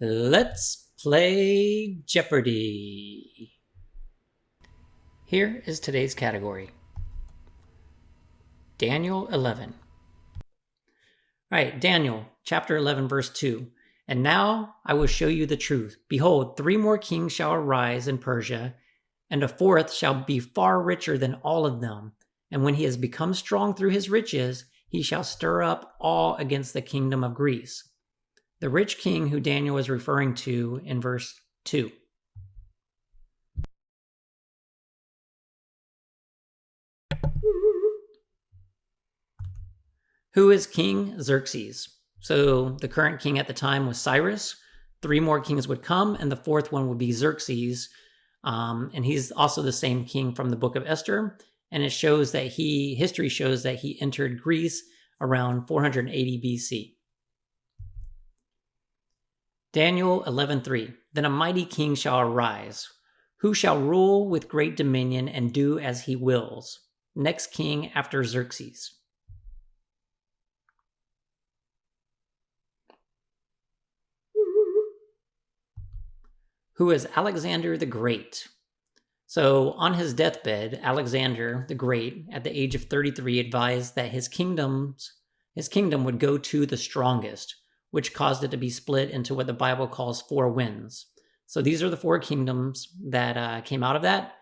Let's play Jeopardy! Here is today's category. Daniel 11. Alright, Daniel, chapter 11, verse 2. And now I will show you the truth. Behold, 3 more kings shall arise in Persia, and a 4th shall be far richer than all of them. And when he has become strong through his riches, he shall stir up all against the kingdom of Greece. The rich king who Daniel is referring to in verse 2. Who is King Xerxes? So the current king at the time was Cyrus. 3 more kings would come, and the 4th one would be Xerxes. And he's also the same king from the book of Esther. And it shows that history shows that he entered Greece around 480 BC. Daniel 11:3. Then a mighty king shall arise, who shall rule with great dominion and do as he wills. Next king after Xerxes. Who is Alexander the Great? So on his deathbed, Alexander the Great, at the age of 33, advised that his kingdom would go to the strongest, which caused it to be split into what the Bible calls 4 winds. So these are the 4 kingdoms that came out of that.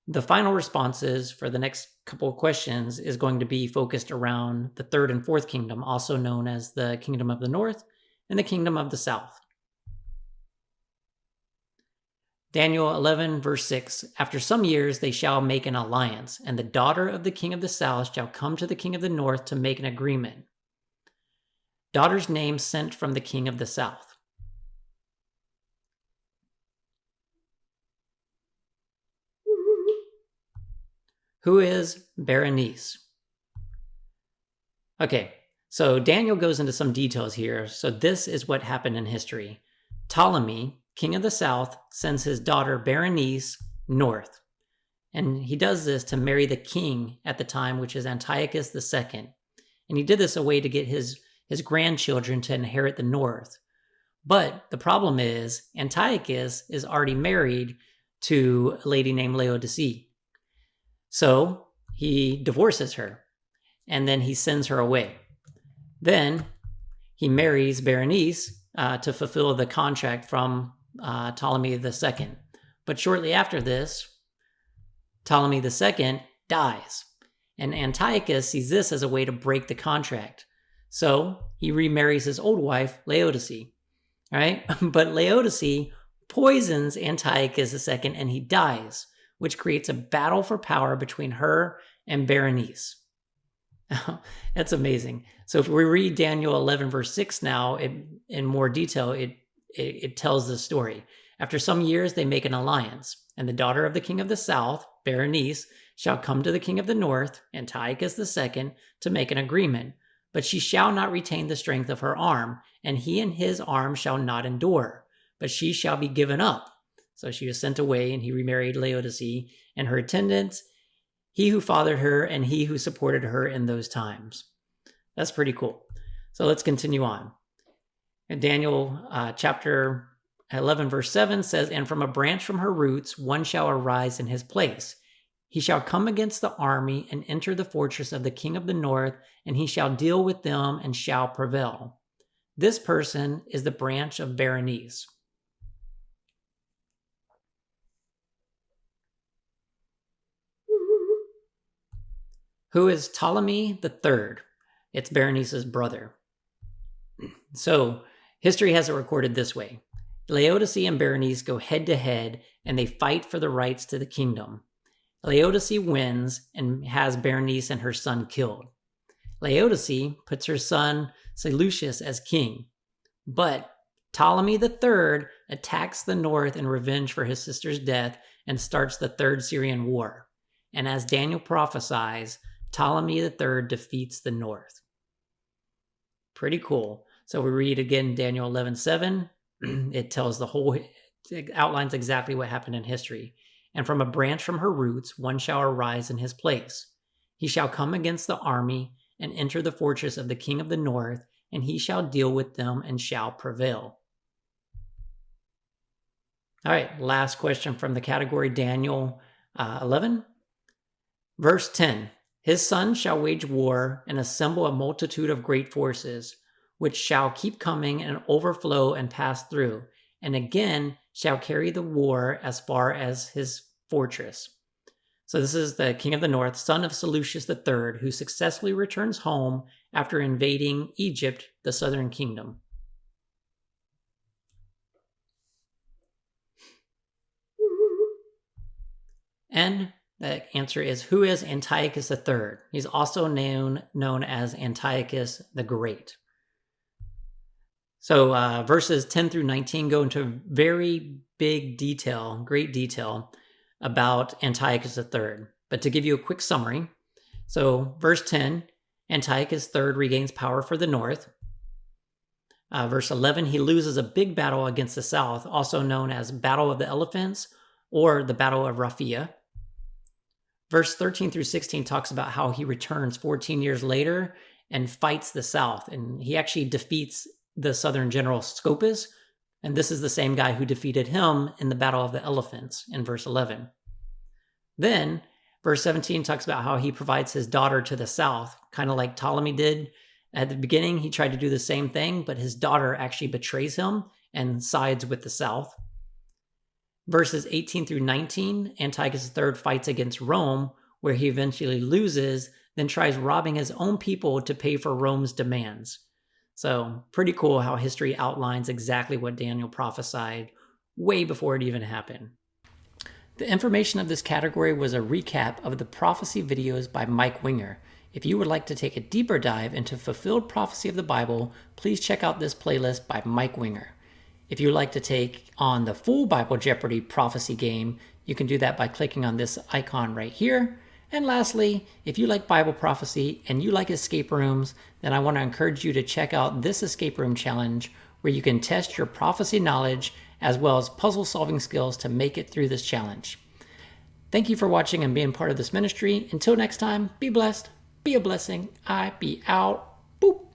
The final responses for the next couple of questions is going to be focused around the 3rd and 4th kingdom, also known as the Kingdom of the North and the Kingdom of the South. Daniel 11, verse 6. After some years they shall make an alliance, and the daughter of the king of the south shall come to the king of the north to make an agreement. Daughter's name sent from the king of the south. Who is Berenice? Okay, so Daniel goes into some details here. So this is what happened in history. Ptolemy, king of the south, sends his daughter Berenice north. And he does this to marry the king at the time, which is Antiochus II. And he did this a way to get his grandchildren to inherit the north. But the problem is Antiochus is already married to a lady named Laodicea. So he divorces her, and then he sends her away. Then he marries Berenice to fulfill the contract from Ptolemy II. But shortly after this, Ptolemy II dies, and Antiochus sees this as a way to break the contract. So he remarries his old wife, Laodicea, right? But Laodicea poisons Antiochus II, and he dies, which creates a battle for power between her and Berenice. That's amazing. So if we read Daniel 11, verse 6 now in more detail, it tells the story. After some years, they make an alliance, and the daughter of the king of the south, Berenice, shall come to the king of the north, Antiochus II, to make an agreement. But she shall not retain the strength of her arm, and he and his arm shall not endure, but she shall be given up. So she was sent away, and he remarried Laodicea and her attendants, he who fathered her and he who supported her in those times. That's pretty cool. So let's continue on. And Daniel chapter 11, verse 7 says, And from a branch from her roots, one shall arise in his place. He shall come against the army and enter the fortress of the king of the north, and he shall deal with them and shall prevail. This person is the branch of Berenice. Who is Ptolemy III? It's Berenice's brother. So history has it recorded this way. Laodicea and Berenice go head to head, and they fight for the rights to the kingdom. Laodicea wins and has Berenice and her son killed. Laodicea puts her son Seleucus as king. But Ptolemy III attacks the north in revenge for his sister's death and starts the 3rd Syrian War. And as Daniel prophesies, Ptolemy III defeats the north. Pretty cool. So we read again Daniel 11:7. It tells it outlines exactly what happened in history. And from a branch from her roots, one shall arise in his place. He shall come against the army and enter the fortress of the king of the north, and he shall deal with them and shall prevail. All right, last question from the category Daniel 11. Verse 10. His son shall wage war and assemble a multitude of great forces, which shall keep coming and overflow and pass through, and again shall carry the war as far as his fortress. So this is the king of the north, son of Seleucus III, who successfully returns home after invading Egypt, the southern kingdom. And the answer is, who is Antiochus III? He's also known as Antiochus the Great. So verses 10 through 19 go into very big detail, great detail about Antiochus III. But to give you a quick summary, so verse 10, Antiochus III regains power for the north. Verse 11, he loses a big battle against the south, also known as Battle of the Elephants or the Battle of Raphia. Verse 13 through 16 talks about how he returns 14 years later and fights the south. And he actually defeats the southern general Scopas. And this is the same guy who defeated him in the Battle of the Elephants in verse 11. Then verse 17 talks about how he provides his daughter to the south, kind of like Ptolemy did. At the beginning, he tried to do the same thing, but his daughter actually betrays him and sides with the south. Verses 18 through 19, Antiochus III fights against Rome, where he eventually loses, then tries robbing his own people to pay for Rome's demands. So pretty cool how history outlines exactly what Daniel prophesied way before it even happened. The information of this category was a recap of the prophecy videos by Mike Winger. If you would like to take a deeper dive into fulfilled prophecy of the Bible, please check out this playlist by Mike Winger. If you'd like to take on the full Bible Jeopardy prophecy game, you can do that by clicking on this icon right here. And lastly, if you like Bible prophecy and you like escape rooms, then I want to encourage you to check out this escape room challenge where you can test your prophecy knowledge as well as puzzle solving skills to make it through this challenge. Thank you for watching and being part of this ministry. Until next time, be blessed, be a blessing. I be out. Boop.